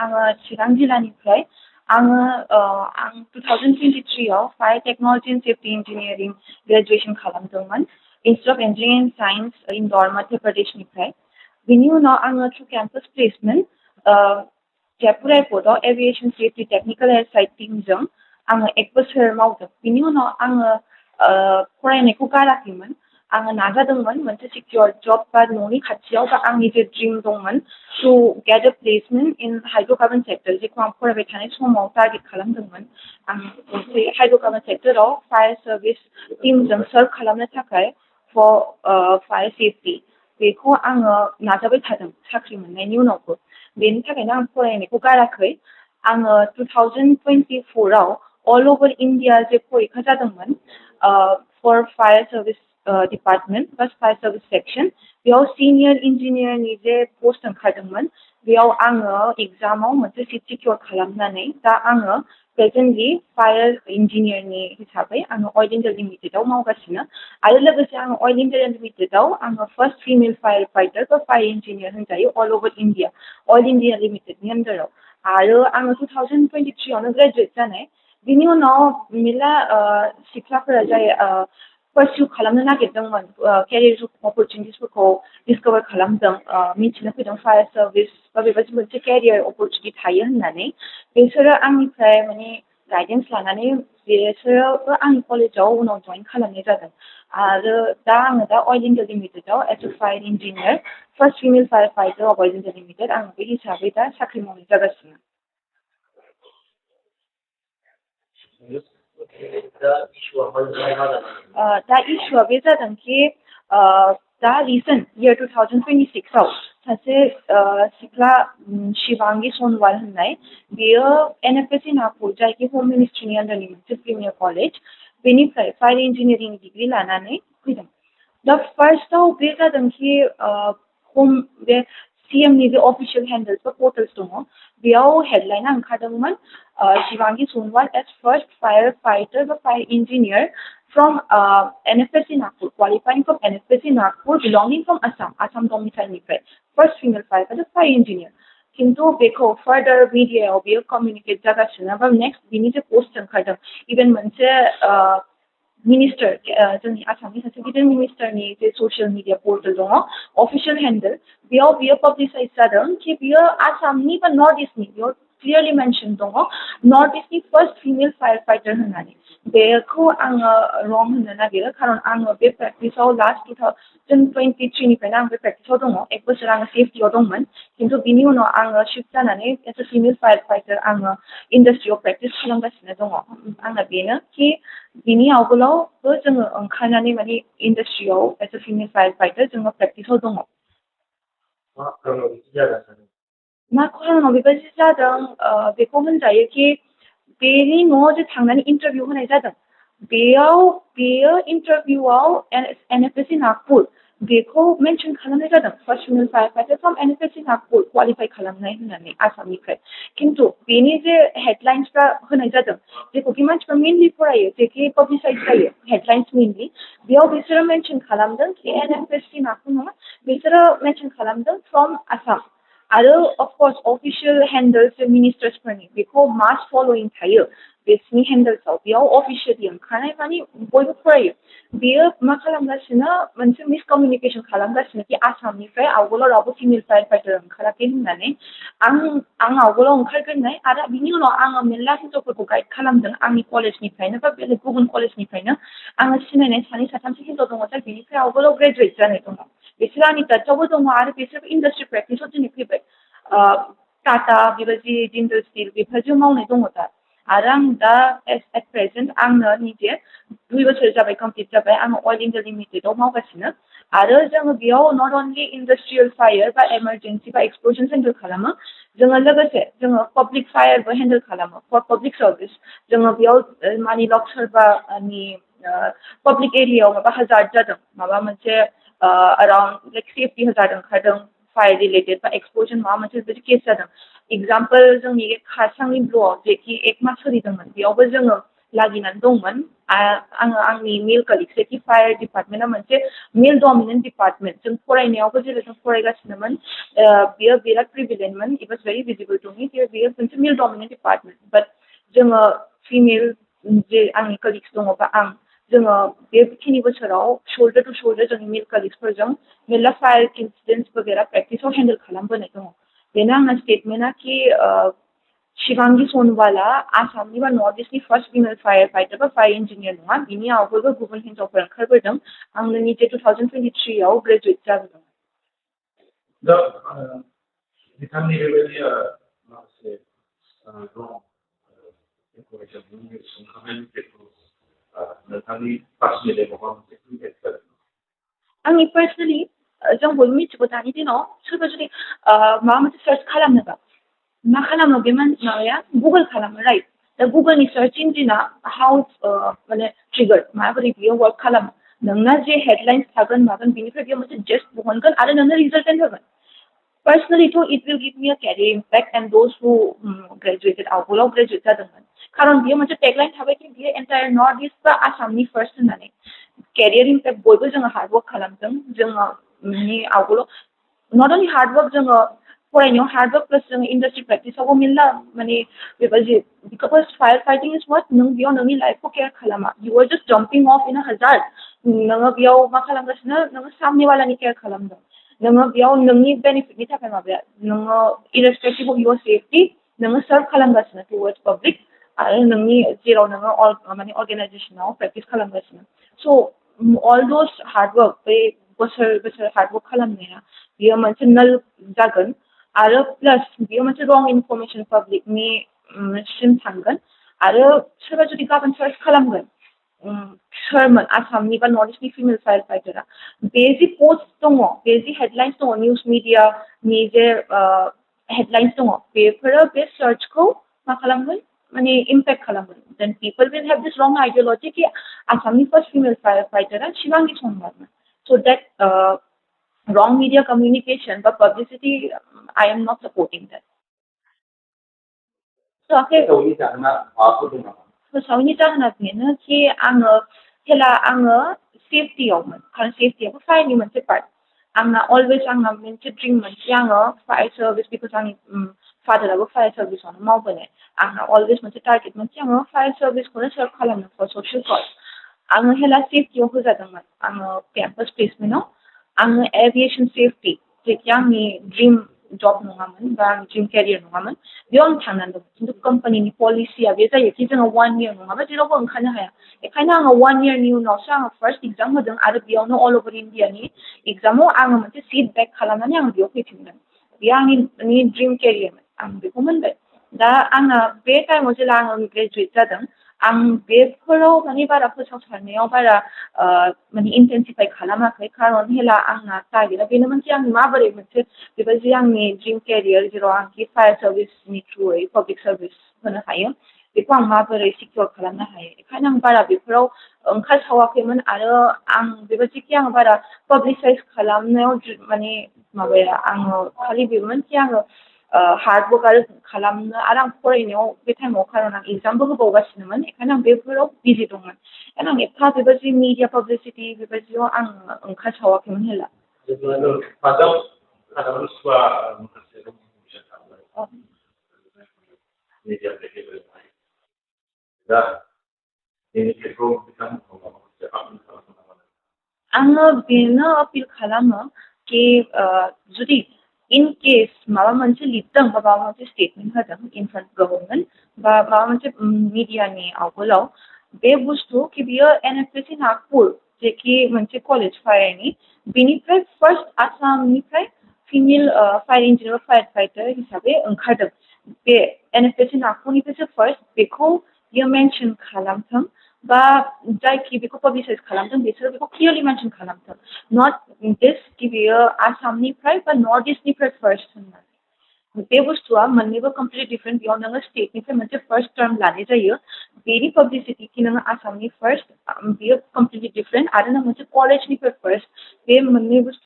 आङो चिरां जिल्लानिफ्राय आं 2023 आव fire technology and safety engineering graduation खालामदोंमोन institute of engineering and science Indore Madhya प्रदेशनिफ्राय बिनि उनाव आङो थ्रु केम्पास प्लेसमेन्ट जयपुर एयारपर्टआव aviation safety technical air side टीमजों आङो 1 बोसोर मावदों बिनि उनाव आङो फरायनायखौ गाराखैमोन आङो नाजादोंमोन मोनसे सिकिउर जब बा न'नि खाथियाव बा आंनि जे ड्रिम दंमोन to get a placement in hydrocarbon sector जेखौ आं फरायबाय थानाय समाव टारगेट खालामदोंमोन आं मोनसे हाइड्र'कार्बन सेक्टराव फायार सार्भिस टीमजों सार्भ खालामनो थाखाय फर फायार सेफ्टि बेखौ आङो नाजाबाय थादों साख्रि मोननायनि उनावबो बेनि थाखायनो आं फरायनायखौ गाराखै आङो 2024 आव अल अभार इन्डिया जे परिखा जादोंमोन फर फायार सार्भिस डिपार्टमेन्ट बा फायार सार्भिस सेक्सन बेयाव सिनियर इन्जिनियारनि जे पस्ट ओंखारदोंमोन बेयाव आङो एग्जामाव मोनसे सिट सिकिउर खालामनानै दा आङो प्रेजेन्टलि फायार इन्जिनियारनि हिसाबै आङो अइल इन्डिया लिमिटेडआव मावगासिनो आरो लोगोसे आङो अइल इन्डिया लिमिटेडआव आङो फार्स्ट फिमेल फायार फाइटार बा फायार इन्जिनियार होनजायो अल अभार इन्डिया अइल इन्डिया लिमिटेडनि आन्दाराव आरो आङो 2023 आवनो ग्रेजुवेट जानाय बिनि उनाव मेरला सिख्लाफोरा जाय पारसिउ खालामनो नागिरदोंमोन केरियार अपरचुनिटिसफोरखौ डिसकभार खालामदों मिथिनो फैदों फायार सार्भिस बा बेबायदि मोनसे केरियार अपरचुनिटि थायो होननानै बिसोरो आंनिफ्राय माने गाइडेन्स लानानै बिसोरोबो आंनि कलेजाव उनाव जइन खालामनाय जादों आरो दा आङो दा अइल इन्डिया लिमिटेडआव as a fire engineer first female fire fighter of oil India limited आं बे हिसाबै दा साख्रि मावनाय जागासिनो दा इस्युआ बे जादों कि दा रिसेन्ट इयार 2026 आव सासे सिख्ला शिबांगी सन'वाल होननाय बेयो NFSC नागपुर जायखि होम मिनिस्ट्रिनि आन्दारनि मोनसे प्रिमियार कलेज बेनिफ्राय फायार इन्जिनियारिं डिग्री लानानै फैदों दा फार्स्टआव बे जादों कि होम बे CMनि जे अफिसियेल हेन्डल्स बा पर्टेल्स दङ बेयाव हेडलाइना ओंखारदोंमोन Shibangi Sonowal as first fire fighter बा fire engineer from NFSC Nagpur qualifying from NFSC Nagpur belonging from Assam domicile first female firefighter fire engineer किन्तु बेखौ फार्दार मिडियायाव बेयो कमिउनिकेट जागासिनो बा नेक्स्ट बिनि जे पोस्ट ओंखारदों इभेन मोनसे मिनिस्टार जोंनि आसामनि सासे गिदिर मिनिस्टारनि जे ससियेल मिडिया पर्टेल दङ अफिसियेल हेन्डल बेयाव बियो पाब्लिसाइज जादों कि बियो आसामनि बा नर्थ इस्टनि बेयाव क्लियारलि मेनसन दङ नर्थ इस्टनि फर्स्ट फिमेल फायार फाइटार होननानै बेखौ आङो रं होननो नागिरो खारन आङो बे प्रेक्टिसाव लास्ट 2023 निफ्रायनो आं बे प्रेक्टिसाव दङ 1 बोसोर आङो सेफ्टियाव दंमोन किन्तु बिनि उनाव आङो शिफ्ट जानानै age a female fire fighter आङो इन्डास्ट्रियाव प्रेक्टिस खालामगासिनो दङ आंना बेनो कि बिनि आवगोलावबो जोङो ओंखारनानै माने इन्डास्ट्रियाव as a female fire fighter जोङो प्रेक्टिसाव दङ मा खारनाव बेबायदि जादों बेखौ होनजायो कि बेनि न'आव जे थांनानै इन्टारभिउ होनाय जादों बेयो इन्टारभिउआव NFSC नागपुर बेखौ मेनसन खालामनाय जादों first female fire fighter from NFSC Nagpur qualify खालामनाय होननानै आसामनिफ्राय किन्तु बेनि जे हेडलाइन्सफ्रा होनाय जादों जेखौखि मानसिफ्रा मेनलि फरायो जेखि पाब्लिसाइज जायो हेडलाइन्स मेनलि बेयाव बिसोरो मेनसन खालामदों कि NFSC नागपुर नङा बिसोरो मेनसन खालामदों फ्रम आसाम आरो अफकर्स अफिसियेल हेन्डल्स मिनिस्टार्सफोरनि बेखौ मास फलोइं थायो बिसोरनि हेन्डल्सआव बेयाव अफिसियेलि ओंखारनाय माने बयबो फरायो बेयो मा खालामगासिनो मोनसे मिसकमिउनिकेसन खालामगासिनो कि आसामनिफ्राय आवगोलाव रावबो फिमेल फायार फाइटार ओंखाराखै होननानै आं आवगोलाव ओंखारग्रोनाय आरो बिनि उनाव आङो मेरला हिन्जावफोरखौ गाइड खालामदों आंनि कलेजनिफ्रायनो बा बेलेग गुबुन कलेजनिफ्रायनो आङो सिनायनाय सानै साथामसो हिन्जाव दङ जाय बेनिफ्राय आवगोलाव ग्रेजुवेट जानाय दङ बिसोर आंनि टाचावबो दङ आरो बिसोर इन्डास्ट्रि प्रेक्टिसाव दिनै फैबाय टाटा बेबायदि जिन्दल स्टिल बेफोरजों मावनाय दङ दा आरो आं दा एट प्रेजेन्ट आंनो निजे 2 बोसोर जाबाय कमप्लिट जाबाय आङो अइल इन्डिया लिमिटेडआव मावगासिनो आरो जोङो बेयाव नट अनलि इन्डास्ट्रियेल फायार बा इमारजेन्सि बा एक्सप्ल'जन हेन्डेल खालामो जोङो लोगोसे जोङो पाब्लिक फायारबो हेन्डेल खालामो फर पाब्लिक सार्भिस जोङो बेयाव मानि लक सोरबानि पाब्लिक एरियायाव माबा हाजार्ड जादों माबा मोनसे अराउन्ड लाइक सेफ्टि हाजार्ड ओंखारदों फायर रिलेटेड बा एक्सप्ल'जन माबा मोनसे बेबायदि केस जादों एग्जाम्पल जोंनि खारसांनि ब्ल'आव जेखि 1 मास सोलिदोंमोन बेयावबो जोङो लागिनानै दंमोन आङो आंनि मेल कलिग्स कि फायर डिपार्टमेन्टआ मोनसे मेल डमिनेन्ट डिपार्टमेन्ट जों फरायनायावबो जेरै जों फरायगासिनोमोन बियो बिराद प्रिभिलेन्टमोन it was very visible to me बियो मोनसे मेल डमिनेन्ट डिपार्टमेन्ट बाट जोङो फिमेल जे आंनि कलिग्स दङ बा आं जोङो बेखिनि बोसोराव शोल्डर टु शोल्डर जोंनि मेल कलिग्सफोरजों मेरला फायर इन्सिडेन्ट्स वगैरह प्रेक्टिसाव हेन्डेल खालामबोनाय दङ बेनो आंना स्टेटमेन्टआ कि शिबांगी सोनवाला आसामनि बा नर्थ इस्टनि फार्स्ट फिमेल फायर फाइटार बा फायर इन्जिनियार नङा बिनि आवगोलबो गुबुन हिन्जावफोर ओंखारबोदों आंनो निजे 2023आव ग्रेजुवेट जाबोदों दा बिथांनि बेबायदि माखासे दं इनफरमेसन सोंखांनायनि खेत्रआव नोंथांनि पार्सनेल माबा मोनसे फिडबेक जादों आंनि पार्सनेलि जों बयबो मिथिगौ दानि दिनाव सोरबा जुदि माबा मोनसे सार्च खालामनोबा मा खालामो बे माबाया गुगल खालामो राइट दा गुगलनि सार्च इन्जिना हाउ माने ट्रिगार माबोरै बियो वर्क खालामो नोंना जे हेडलाइन्स थागोन मागोन बिनिफ्राय बियो मोनसे जेस्ट बहनगोन आरो नोंनो रिजाल्टेन्ट होगोन पार्सनेलिथ' it will give me a career impact and those who graduated आवगोलाव graduate जादोंमोन खारन बियो मोनसे टेगलाइन थाबाय कि बियो एन्टायर नर्थ इस्ट बा आसामनि फार्स्ट होननानै केरियर इम्पेक्ट बयबो जोङो हार्डवर्क खालामदों जोङो आवगोलाव नट अनलि हार्डवर्क जोङो फरायनायाव हार्डवर्क प्लास जोङो इन्डास्ट्रि प्रेक्टिसावबो मेरला माने बेबायदि because fire fighting is what नों बेयाव नोंनि लाइफखौ केयार खालामा इउ आर जस्ट जम्पिं अफ इन अ हाजार नोङो बेयाव मा खालामगासिनो नोङो सामनेवालानि केयार खालामदों नोङो बेयाव नोंनि बेनिफिटनि थाखाय माबाया नोङो इरेसपेक्टिभ अफ युवर सेफ्टि नोङो सार्भ खालामगासिनो टुवर्ड्स पाब्लिक आरो नोंनि जेराव नोङो माने अर्गेनाइजेसनाव प्रेक्टिस खालामगासिनो स' अल दोज हार्डवर्क बे बोसोर बोसोर हार्डवर्क खालामनाया बियो मोनसे नल जागोन आरो प्लास बियो मोनसे रं इनफरमेसन पाब्लिकनि सिम थांगोन आरो सोरबा जुदि गाबोन सार्च खालामगोन सोरमोन आसामनि बा नर्थ इस्टनि फिमेल फायर फाइटारा बे जि पस्ट दङ बे जि हेडलाइन्स दङ निउज मिडियानि जे हेडलाइन्स दङ बेफोरो बे सार्चखौ मा खालामगोन माने इम्पेक्ट खालामगोन देन पिपल विल हेभ दिस रं आइडियोलॉजी कि आसामनि फार्स्ट फिमेल फायर फाइटारा शिबांगी सोनवालमोन so that wrong media communication but publicity I am not supporting that so फोसावैनि जाहोना बेनो कि आङो जेला आङो सेफ्टियावमोन खारन सेफ्टियाबो फायरनि मोनसे पार्ट आंना अलवेज आंना मोनसे ड्रिम मोनसे आङो फायर सार्भिस बिकज आंनि फादाराबो फायर सार्भिसावनो मावबोनाय आंना अलवेज मोनसे टार्गेट मोनसे आङो फायर सार्भिसखौनो सार्भ खालामनो फर ससियेल कज आङो हेला सेफ्टियाव होजादोंमोन आङो केम्पास प्लेसमेन्टआव आङो एभिएसन सेफ्टि जेखि आंनि ड्रिम जब नङामोन बा आंनि ड्रिम केरियर नङामोन बेयाव आं थांनानै दं खिन्थु कम्पानिनि पलिसिया बे जायो कि जोङो 1 इयार नङाबा जेरावबो ओंखारनो हाया बेखायनो आङो 1 इयारनि उनावसो आङो फार्स्ट एग्जाम होदों आरो बेयावनो अल अभार इण्डियानि एग्जामाव आङो मोनसे सिट बेक खालामनानै आं बेयाव फैफिनदों बेयो आंनि ड्रिम केरियरमोन आं बेखौ मोनबाय दा आंना बे टाइमाव जेला आङो ग्रेजुवेट जादों आं बेफोराव माने बारा फोसावसारनायाव बारा माने इन्टेन्सिफाइ खालामाखै खारन हेला आंना टारगेटआ बेनोमोन कि आं माबोरै मोनसे बेबायदि आंनि ड्रिम केरियर जेराव आं कि फायर सार्भिसनि थ्रुयै पाब्लिक सार्भिस होनो हायो बेखौ आं माबोरै सिकिउर खालामनो हायो बेखायनो आं बारा बेफोराव ओंखारसावाखैमोन आरो आं बेबायदि कि आं बारा पाब्लिसाइज खालामनायाव माने माबाया आङो खालि बेमोन कि आङो हार्डवर्क आरो खालामनो आरो आं फरायनायाव बे टाइमाव खारन आं एग्जामबो होबावगासिनोमोन बेखायनो आं बेफोराव बिजि दंमोन बेखायनो आं एफा बेबायदि मिडिया पाब्लिसिटि बेबायदियाव आं ओंखारसावाखैमोन हेला आङो बेनो अपिल खालामो कि जुदि इन केस माबा मोनसे लिरदों बा माबा मोनसे स्टेटमेन्ट होदों इन फ्रन्ट गभर्नमेन्ट बा माबा मोनसे मिडियानि आवगोलाव बे बुस्थु कि बियो NFSC नागपुर जेखि मोनसे कलेज फायरनि बेनिफ्राय फार्स्ट आसामनिफ्राय female fire engineer fire fighter हिसाबै ओंखारदों बे NFSC नागपुरनिफ्रायसो फार्स्ट बेखौ बियो मेनसन खालामथों बा जायखि बेखौ पाब्लिसाइज खालामदों बिसोरो बेखौ क्लियारलि मेनसन खालामथों नट दिस कि बेयो आसामनिफ्राय बा नर्थ इस्टनिफ्राय फार्स्ट होननानै बे बुस्थुआ मोननैबो कमप्लिटलि डिफरेन्ट बेयाव नोङो स्टेटनिफ्राय मोनसे फार्स्ट टार्म लानाय जायो बेनि पाब्लिसिटि कि नोङो आसामनि फार्स्ट बेयो कमप्लिटलि डिफरेन्ट आरो नों मोनसे कलेजनिफ्राय फार्स्ट बे मोननै बुस्थु